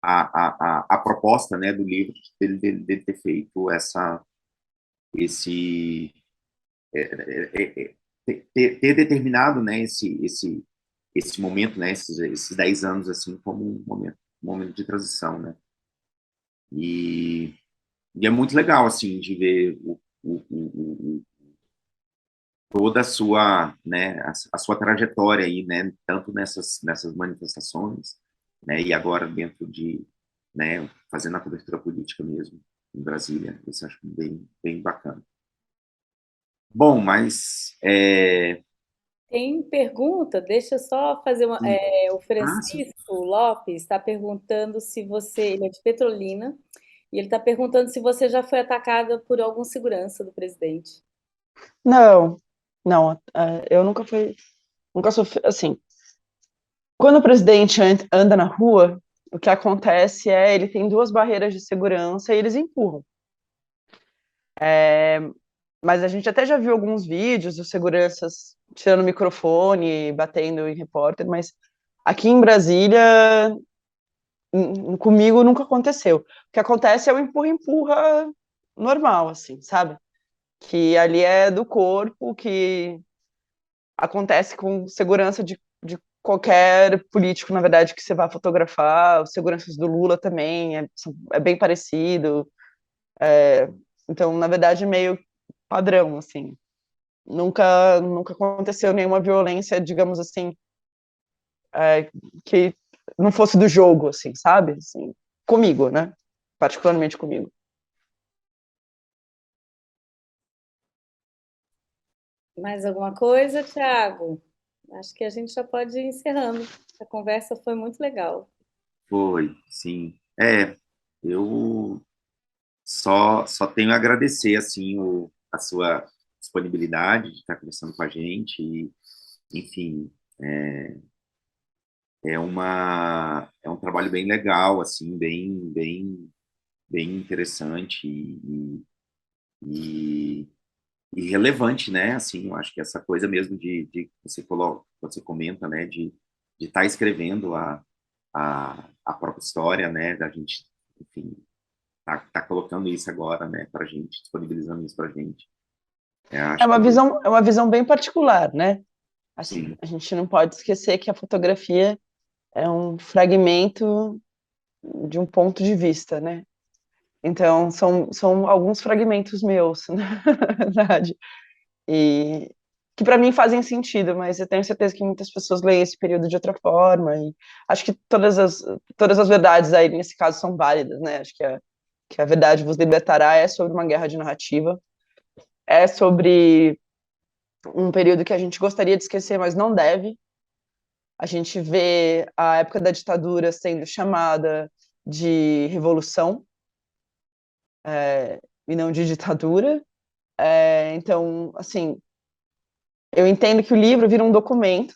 a proposta, né, do livro, dele ter feito esse ter determinado, né, esse momento, né, esses 10 anos assim como um momento de transição, né? E, e é muito legal assim de ver toda a sua, né, a sua trajetória aí, né, tanto nessas manifestações, né, e agora dentro de, né, fazendo a cobertura política mesmo em Brasília. Isso eu acho bem bacana. Bom, mas Tem pergunta, deixa eu só fazer uma. O sim. Francisco Lopes está perguntando se você. Ele é de Petrolina, e ele está perguntando se você já foi atacada por algum segurança do presidente. Não, não, eu nunca sofri, assim, quando o presidente anda na rua, o que acontece é ele tem duas barreiras de segurança e eles empurram. Mas a gente até já viu alguns vídeos dos seguranças tirando o microfone, batendo em repórter, mas aqui em Brasília, comigo nunca aconteceu. O que acontece é o empurra-empurra normal, assim, sabe? Que ali é do corpo, que acontece com segurança de qualquer político, na verdade, que você vá fotografar, os seguranças do Lula também, é bem parecido. Então, na verdade, meio padrão, assim. Nunca aconteceu nenhuma violência, digamos assim, que não fosse do jogo, assim, sabe? Assim, comigo, né? Particularmente comigo. Mais alguma coisa, Thiago? Acho que a gente já pode ir encerrando. A conversa foi muito legal. Foi, sim. Eu só tenho a agradecer assim a sua disponibilidade de estar conversando com a gente e, enfim, é um trabalho bem legal, assim, bem interessante e, e relevante, né? Assim, eu acho que essa coisa mesmo de você comenta, né? De estar escrevendo a própria história, né? Da gente, enfim, tá colocando isso agora, né? Para gente, disponibilizando isso para gente. Acho que É uma visão bem particular, né? Assim, sim, a gente não pode esquecer que a fotografia é um fragmento de um ponto de vista, né? Então, são alguns fragmentos meus, na verdade, e que para mim fazem sentido, mas eu tenho certeza que muitas pessoas leem esse período de outra forma, e acho que todas as verdades aí, nesse caso, são válidas, né? Acho que a verdade vos libertará é sobre uma guerra de narrativa, é sobre um período que a gente gostaria de esquecer, mas não deve. A gente vê a época da ditadura sendo chamada de revolução, e não de ditadura. Então, assim, eu entendo que o livro vira um documento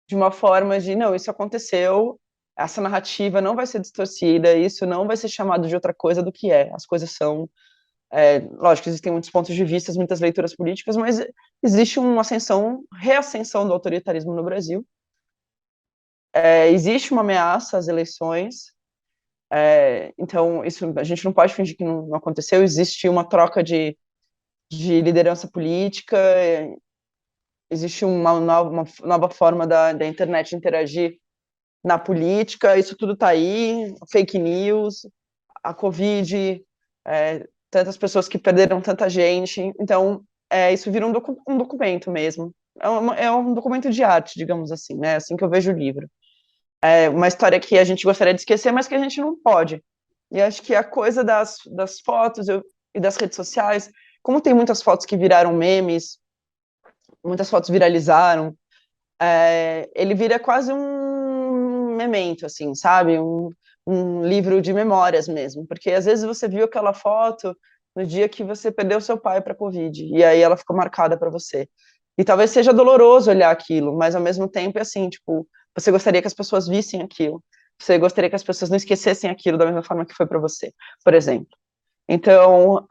de uma forma de, não, isso aconteceu, essa narrativa não vai ser distorcida, isso não vai ser chamado de outra coisa do que é. As coisas são, lógico, existem muitos pontos de vista, muitas leituras políticas, mas existe uma reascensão do autoritarismo no Brasil. Existe uma ameaça às eleições, então isso a gente não pode fingir que não aconteceu. Existe uma troca de liderança política, existe uma nova forma da internet interagir na política, isso tudo está aí, fake news, a Covid, tantas pessoas que perderam tanta gente, então isso vira um documento mesmo, é um documento de arte, digamos assim, né, assim que eu vejo o livro. É uma história que a gente gostaria de esquecer, mas que a gente não pode. E acho que a coisa das fotos e das redes sociais, como tem muitas fotos que viraram memes, muitas fotos viralizaram, ele vira quase um memento, assim, sabe? Um livro de memórias mesmo, porque às vezes você viu aquela foto no dia que você perdeu seu pai para a Covid, e aí ela ficou marcada para você. E talvez seja doloroso olhar aquilo, mas ao mesmo tempo é assim, tipo, você gostaria que as pessoas vissem aquilo. Você gostaria que as pessoas não esquecessem aquilo da mesma forma que foi para você, por exemplo. Então,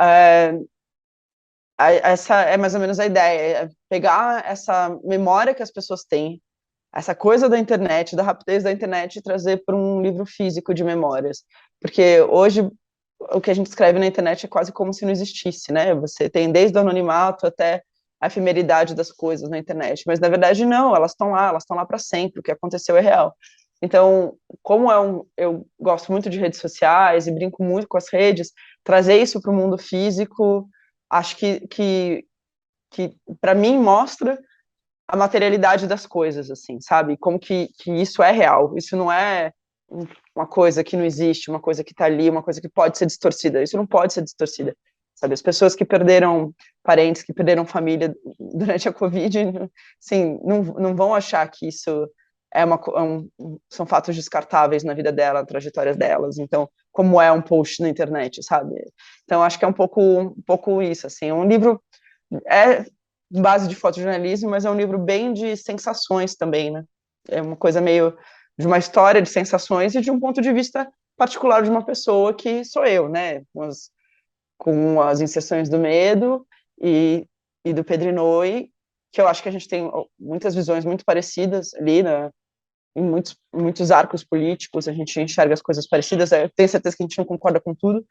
essa é mais ou menos a ideia, é pegar essa memória que as pessoas têm, essa coisa da internet, da rapidez da internet, e trazer para um livro físico de memórias. Porque hoje o que a gente escreve na internet é quase como se não existisse, né? Você tem desde o anonimato até a efemeridade das coisas na internet, mas na verdade não, elas estão lá para sempre, o que aconteceu é real. Então, como eu gosto muito de redes sociais e brinco muito com as redes, trazer isso para o mundo físico, acho que para mim mostra a materialidade das coisas, assim, sabe? Como que isso é real, isso não é uma coisa que não existe, uma coisa que está ali, uma coisa que pode ser distorcida, isso não pode ser distorcida, sabe? As pessoas que perderam parentes, que perderam família durante a Covid, assim, não vão achar que isso são fatos descartáveis na vida dela, trajetórias delas, então, como é um post na internet, sabe? Então, acho que é um pouco isso, assim, um livro é base de fotojornalismo, mas é um livro bem de sensações também, né? É uma coisa meio de uma história de sensações e de um ponto de vista particular de uma pessoa que sou eu, né? Com as inserções do Medo e do Pedro Inouye, que eu acho que a gente tem muitas visões muito parecidas ali, né? Em muitos arcos políticos, a gente enxerga as coisas parecidas. Eu tenho certeza que a gente não concorda com tudo,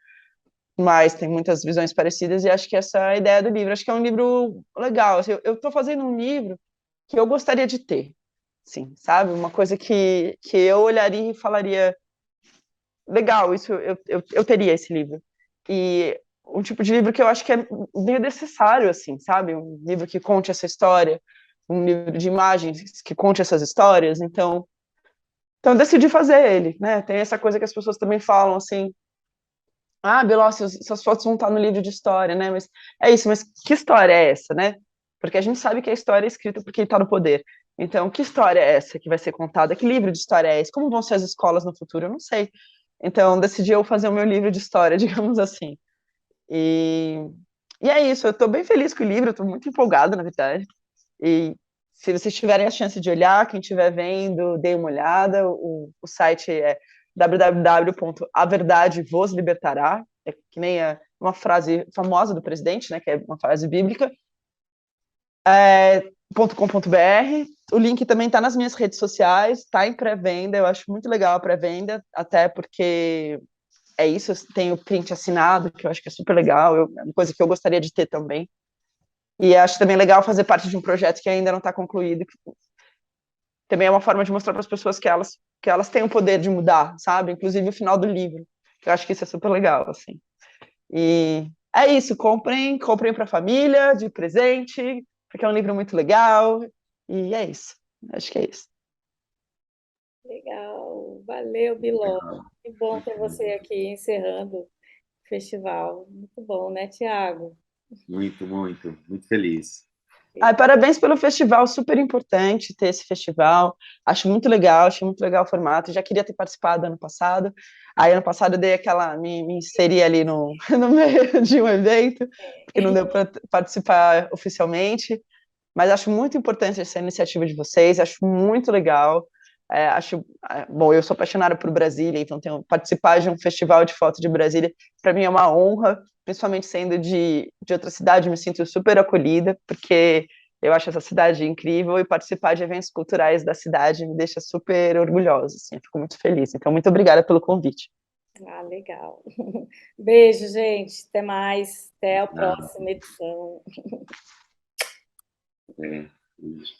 mas tem muitas visões parecidas e acho que essa é a ideia do livro. Acho que é um livro legal. Assim, eu estou fazendo um livro que eu gostaria de ter, sim, sabe? Uma coisa que eu olharia e falaria, legal, isso eu teria esse livro. E um tipo de livro que eu acho que é meio necessário, assim, sabe? Um livro que conte essa história, um livro de imagens que conte essas histórias. Então eu decidi fazer ele, né? Tem essa coisa que as pessoas também falam, assim, ah, Biló, suas fotos vão estar no livro de história, né? Mas é isso, mas que história é essa, né? Porque a gente sabe que a história é escrita por quem está no poder. Então, que história é essa que vai ser contada? Que livro de história é esse? Como vão ser as escolas no futuro? Eu não sei. Então, decidi eu fazer o meu livro de história, digamos assim. E, e é isso, eu estou bem feliz com o livro, estou muito empolgada, na verdade. E se vocês tiverem a chance de olhar, quem estiver vendo, dê uma olhada. O site é www.averdadevoslibertará, é que nem uma frase famosa do presidente, né, que é uma frase bíblica, .com.br. O link também está nas minhas redes sociais, está em pré-venda, eu acho muito legal a pré-venda, até porque é isso, eu tenho print assinado, que eu acho que é super legal, é uma coisa que eu gostaria de ter também. E acho também legal fazer parte de um projeto que ainda não está concluído, que também é uma forma de mostrar para as pessoas que elas têm o poder de mudar, sabe? Inclusive o final do livro. Eu acho que isso é super legal, assim. E é isso, comprem para a família, de presente, porque é um livro muito legal. E é isso. Acho que é isso. Legal, valeu, Biló. Que bom ter você aqui encerrando o festival. Muito bom, né, Tiago? Muito, muito, muito feliz. Parabéns pelo festival, super importante ter esse festival. Acho muito legal, achei muito legal o formato. Já queria ter participado ano passado. Aí, ano passado, eu dei me inseri ali no meio de um evento, porque não deu para participar oficialmente. Mas acho muito importante essa iniciativa de vocês, acho muito legal. Bom, eu sou apaixonada por Brasília, então participar de um festival de foto de Brasília, para mim é uma honra, principalmente sendo de outra cidade, me sinto super acolhida, porque eu acho essa cidade incrível e participar de eventos culturais da cidade me deixa super orgulhosa, assim, eu fico muito feliz. Então, muito obrigada pelo convite. Ah, legal. Beijo, gente. Até mais. Até a Ah, próxima edição. isso.